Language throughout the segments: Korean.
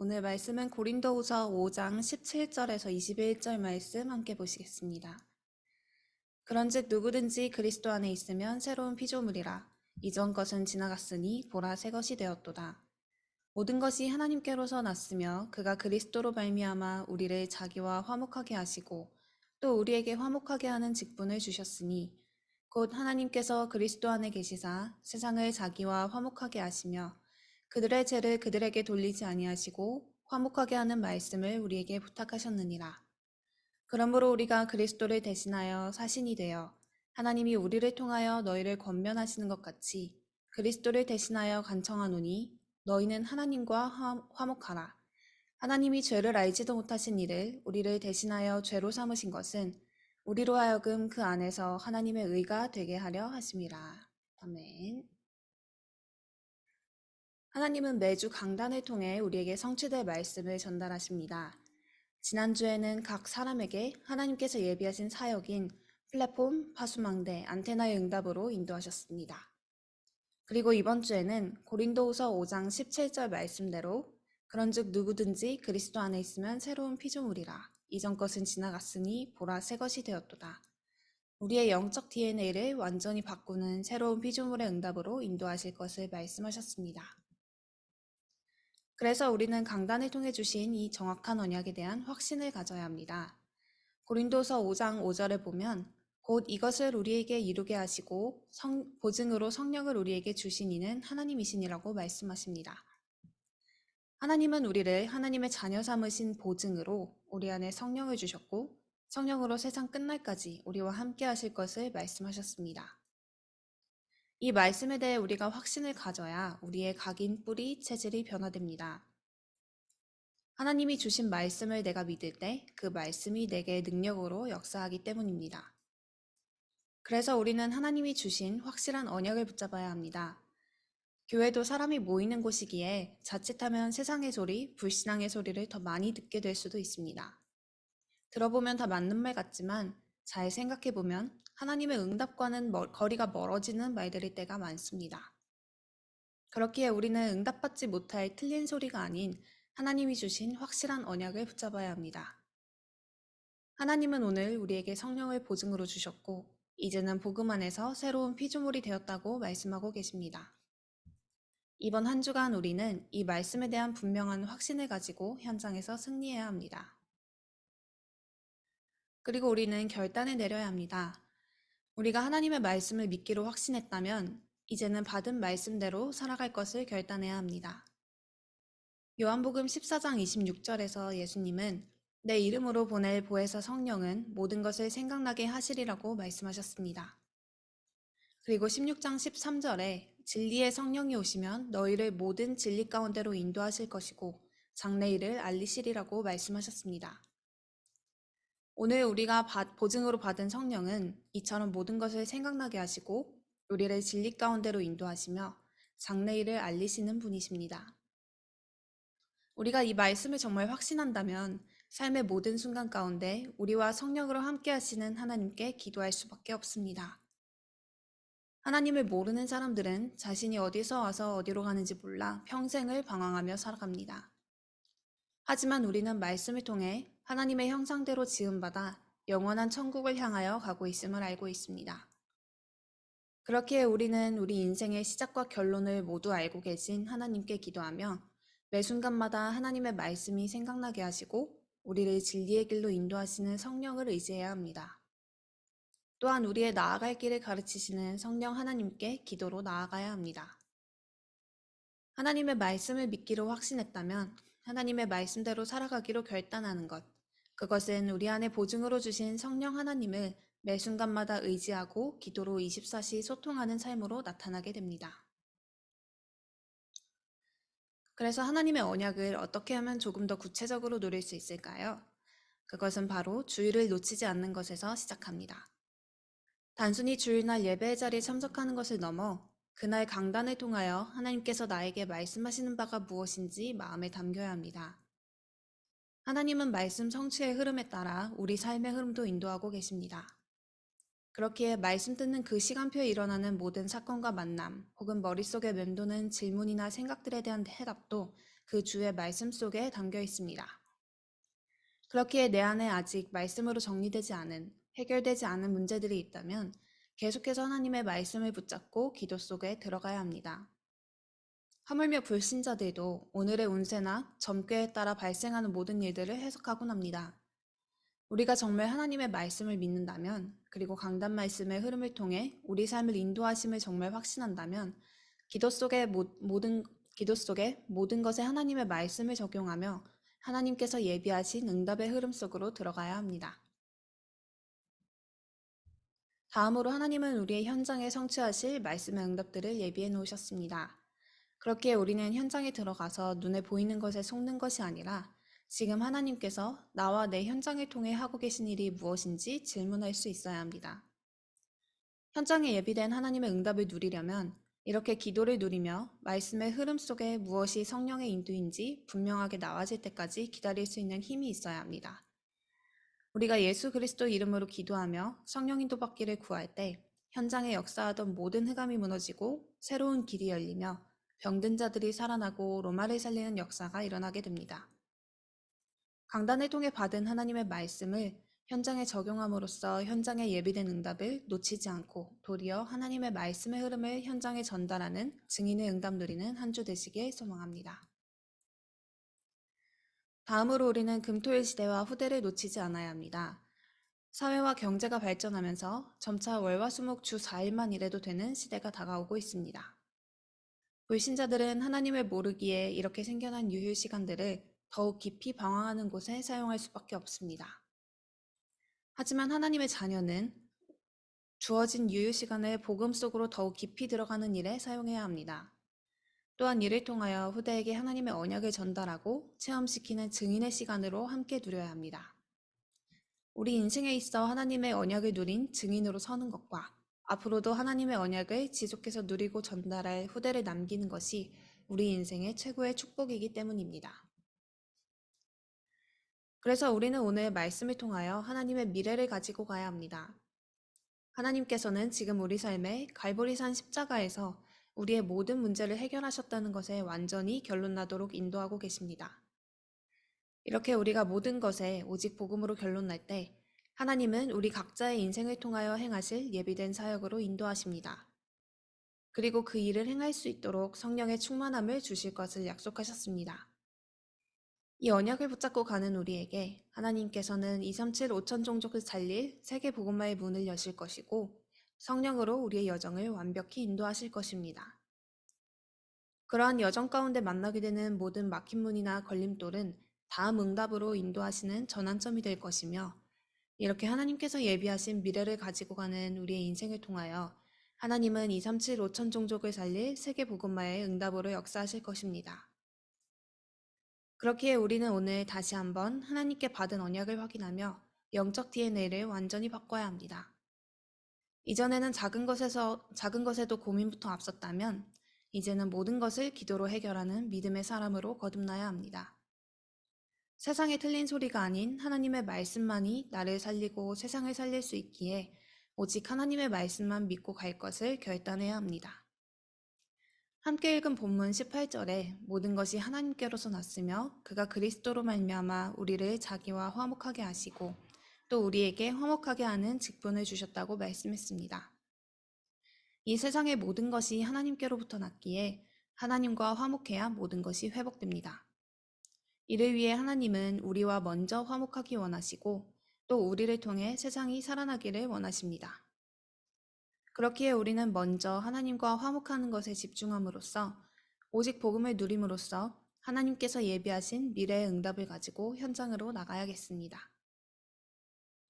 오늘 말씀은 고린도후서 5장 17절에서 21절 말씀 함께 보시겠습니다. 그런즉 누구든지 그리스도 안에 있으면 새로운 피조물이라. 이전 것은 지나갔으니 보라 새 것이 되었도다. 모든 것이 하나님께로서 났으며 그가 그리스도로 말미암아 우리를 자기와 화목하게 하시고 또 우리에게 화목하게 하는 직분을 주셨으니 곧 하나님께서 그리스도 안에 계시사 세상을 자기와 화목하게 하시며 그들의 죄를 그들에게 돌리지 아니하시고 화목하게 하는 말씀을 우리에게 부탁하셨느니라. 그러므로 우리가 그리스도를 대신하여 사신이 되어 하나님이 우리를 통하여 너희를 권면하시는 것 같이 그리스도를 대신하여 간청하노니 너희는 하나님과 화목하라. 하나님이 죄를 알지도 못하신 이를 우리를 대신하여 죄로 삼으신 것은 우리로 하여금 그 안에서 하나님의 의가 되게 하려 하심이라. 아멘. 하나님은 매주 강단을 통해 우리에게 성취될 말씀을 전달하십니다. 지난주에는 각 사람에게 하나님께서 예비하신 사역인 플랫폼, 파수망대, 안테나의 응답으로 인도하셨습니다. 그리고 이번 주에는 고린도후서 5장 17절 말씀대로 그런즉 누구든지 그리스도 안에 있으면 새로운 피조물이라. 이전 것은 지나갔으니 보라 새 것이 되었도다. 우리의 영적 DNA를 완전히 바꾸는 새로운 피조물의 응답으로 인도하실 것을 말씀하셨습니다. 그래서 우리는 강단을 통해 주신 이 정확한 언약에 대한 확신을 가져야 합니다. 고린도서 5장 5절에 보면 곧 이것을 우리에게 이루게 하시고 보증으로 성령을 우리에게 주신 이는 하나님이시니라고 말씀하십니다. 하나님은 우리를 하나님의 자녀 삼으신 보증으로 우리 안에 성령을 주셨고 성령으로 세상 끝날까지 우리와 함께 하실 것을 말씀하셨습니다. 이 말씀에 대해 우리가 확신을 가져야 우리의 각인 뿌리 체질이 변화됩니다. 하나님이 주신 말씀을 내가 믿을 때 그 말씀이 내게 능력으로 역사하기 때문입니다. 그래서 우리는 하나님이 주신 확실한 언약을 붙잡아야 합니다. 교회도 사람이 모이는 곳이기에 자칫하면 세상의 소리, 불신앙의 소리를 더 많이 듣게 될 수도 있습니다. 들어보면 다 맞는 말 같지만 잘 생각해보면 하나님의 응답과는 거리가 멀어지는 말들일 때가 많습니다. 그렇기에 우리는 응답받지 못할 틀린 소리가 아닌 하나님이 주신 확실한 언약을 붙잡아야 합니다. 하나님은 오늘 우리에게 성령을 보증으로 주셨고 이제는 복음 안에서 새로운 피조물이 되었다고 말씀하고 계십니다. 이번 한 주간 우리는 이 말씀에 대한 분명한 확신을 가지고 현장에서 승리해야 합니다. 그리고 우리는 결단을 내려야 합니다. 우리가 하나님의 말씀을 믿기로 확신했다면 이제는 받은 말씀대로 살아갈 것을 결단해야 합니다. 요한복음 14장 26절에서 예수님은 내 이름으로 보낼 보혜사 성령은 모든 것을 생각나게 하시리라고 말씀하셨습니다. 그리고 16장 13절에 진리의 성령이 오시면 너희를 모든 진리 가운데로 인도하실 것이고 장래일을 알리시리라고 말씀하셨습니다. 오늘 우리가 보증으로 받은 성령은 이처럼 모든 것을 생각나게 하시고 우리를 진리 가운데로 인도하시며 장래일을 알리시는 분이십니다. 우리가 이 말씀을 정말 확신한다면 삶의 모든 순간 가운데 우리와 성령으로 함께 하시는 하나님께 기도할 수밖에 없습니다. 하나님을 모르는 사람들은 자신이 어디서 와서 어디로 가는지 몰라 평생을 방황하며 살아갑니다. 하지만 우리는 말씀을 통해 하나님의 형상대로 지음받아 영원한 천국을 향하여 가고 있음을 알고 있습니다. 그렇기에 우리는 우리 인생의 시작과 결론을 모두 알고 계신 하나님께 기도하며 매 순간마다 하나님의 말씀이 생각나게 하시고 우리를 진리의 길로 인도하시는 성령을 의지해야 합니다. 또한 우리의 나아갈 길을 가르치시는 성령 하나님께 기도로 나아가야 합니다. 하나님의 말씀을 믿기로 확신했다면 하나님의 말씀대로 살아가기로 결단하는 것, 그것은 우리 안에 보증으로 주신 성령 하나님을 매 순간마다 의지하고 기도로 24시 소통하는 삶으로 나타나게 됩니다. 그래서 하나님의 언약을 어떻게 하면 조금 더 구체적으로 누릴 수 있을까요? 그것은 바로 주일을 놓치지 않는 것에서 시작합니다. 단순히 주일날 예배의 자리에 참석하는 것을 넘어 그날 강단을 통하여 하나님께서 나에게 말씀하시는 바가 무엇인지 마음에 담겨야 합니다. 하나님은 말씀 성취의 흐름에 따라 우리 삶의 흐름도 인도하고 계십니다. 그렇기에 말씀 듣는 그 시간표에 일어나는 모든 사건과 만남, 혹은 머릿속에 맴도는 질문이나 생각들에 대한 해답도 그 주의 말씀 속에 담겨 있습니다. 그렇기에 내 안에 아직 말씀으로 정리되지 않은, 해결되지 않은 문제들이 있다면 계속해서 하나님의 말씀을 붙잡고 기도 속에 들어가야 합니다. 하물며 불신자들도 오늘의 운세나 점괘에 따라 발생하는 모든 일들을 해석하곤 합니다. 우리가 정말 하나님의 말씀을 믿는다면, 그리고 강단 말씀의 흐름을 통해 우리 삶을 인도하심을 정말 확신한다면, 기도 속에 모든 것에 하나님의 말씀을 적용하며 하나님께서 예비하신 응답의 흐름 속으로 들어가야 합니다. 다음으로 하나님은 우리의 현장에 성취하실 말씀의 응답들을 예비해 놓으셨습니다. 그렇기에 우리는 현장에 들어가서 눈에 보이는 것에 속는 것이 아니라 지금 하나님께서 나와 내 현장을 통해 하고 계신 일이 무엇인지 질문할 수 있어야 합니다. 현장에 예비된 하나님의 응답을 누리려면 이렇게 기도를 누리며 말씀의 흐름 속에 무엇이 성령의 인도인지 분명하게 나와질 때까지 기다릴 수 있는 힘이 있어야 합니다. 우리가 예수 그리스도 이름으로 기도하며 성령 인도 받기를 구할 때 현장에 역사하던 모든 흑암이 무너지고 새로운 길이 열리며 병든 자들이 살아나고 로마를 살리는 역사가 일어나게 됩니다. 강단을 통해 받은 하나님의 말씀을 현장에 적용함으로써 현장에 예비된 응답을 놓치지 않고 도리어 하나님의 말씀의 흐름을 현장에 전달하는 증인의 응답 누리는 한 주 되시길 소망합니다. 다음으로 우리는 금토일 시대와 후대를 놓치지 않아야 합니다. 사회와 경제가 발전하면서 점차 월화수목 주 4일만 일해도 되는 시대가 다가오고 있습니다. 불신자들은 하나님을 모르기에 이렇게 생겨난 유휴 시간들을 더욱 깊이 방황하는 곳에 사용할 수밖에 없습니다. 하지만 하나님의 자녀는 주어진 유휴 시간을 복음 속으로 더욱 깊이 들어가는 일에 사용해야 합니다. 또한 이를 통하여 후대에게 하나님의 언약을 전달하고 체험시키는 증인의 시간으로 함께 누려야 합니다. 우리 인생에 있어 하나님의 언약을 누린 증인으로 서는 것과 앞으로도 하나님의 언약을 지속해서 누리고 전달할 후대를 남기는 것이 우리 인생의 최고의 축복이기 때문입니다. 그래서 우리는 오늘 말씀을 통하여 하나님의 미래를 가지고 가야 합니다. 하나님께서는 지금 우리 삶의 갈보리산 십자가에서 우리의 모든 문제를 해결하셨다는 것에 완전히 결론나도록 인도하고 계십니다. 이렇게 우리가 모든 것에 오직 복음으로 결론날 때 하나님은 우리 각자의 인생을 통하여 행하실 예비된 사역으로 인도하십니다. 그리고 그 일을 행할 수 있도록 성령의 충만함을 주실 것을 약속하셨습니다. 이 언약을 붙잡고 가는 우리에게 하나님께서는 237 5천 종족을 살릴 세계 복음화의 문을 여실 것이고 성령으로 우리의 여정을 완벽히 인도하실 것입니다. 그러한 여정 가운데 만나게 되는 모든 막힌 문이나 걸림돌은 다음 응답으로 인도하시는 전환점이 될 것이며 이렇게 하나님께서 예비하신 미래를 가지고 가는 우리의 인생을 통하여 하나님은 237 5천 종족을 살릴 세계 복음화의 응답으로 역사하실 것입니다. 그렇기에 우리는 오늘 다시 한번 하나님께 받은 언약을 확인하며 영적 DNA를 완전히 바꿔야 합니다. 이전에는 작은 것에도 고민부터 앞섰다면 이제는 모든 것을 기도로 해결하는 믿음의 사람으로 거듭나야 합니다. 세상의 틀린 소리가 아닌 하나님의 말씀만이 나를 살리고 세상을 살릴 수 있기에 오직 하나님의 말씀만 믿고 갈 것을 결단해야 합니다. 함께 읽은 본문 18절에 모든 것이 하나님께로서 났으며 그가 그리스도로 말미암아 우리를 자기와 화목하게 하시고 또 우리에게 화목하게 하는 직분을 주셨다고 말씀했습니다. 이 세상의 모든 것이 하나님께로부터 났기에 하나님과 화목해야 모든 것이 회복됩니다. 이를 위해 하나님은 우리와 먼저 화목하기 원하시고 또 우리를 통해 세상이 살아나기를 원하십니다. 그렇기에 우리는 먼저 하나님과 화목하는 것에 집중함으로써 오직 복음을 누림으로써 하나님께서 예비하신 미래의 응답을 가지고 현장으로 나가야겠습니다.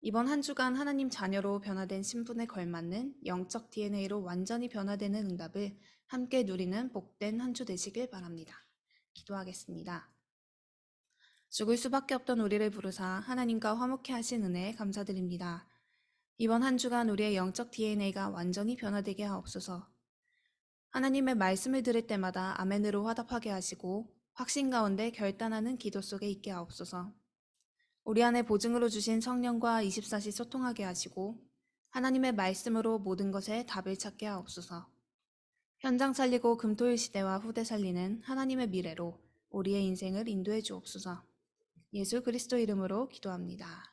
이번 한 주간 하나님 자녀로 변화된 신분에 걸맞는 영적 DNA로 완전히 변화되는 응답을 함께 누리는 복된 한 주 되시길 바랍니다. 기도하겠습니다. 죽을 수밖에 없던 우리를 부르사 하나님과 화목케 하신 은혜에 감사드립니다. 이번 한 주간 우리의 영적 DNA가 완전히 변화되게 하옵소서. 하나님의 말씀을 들을 때마다 아멘으로 화답하게 하시고 확신 가운데 결단하는 기도 속에 있게 하옵소서. 우리 안에 보증으로 주신 성령과 24시 소통하게 하시고 하나님의 말씀으로 모든 것에 답을 찾게 하옵소서. 현장 살리고 금토일 시대와 후대 살리는 하나님의 미래로 우리의 인생을 인도해 주옵소서. 예수 그리스도 이름으로 기도합니다.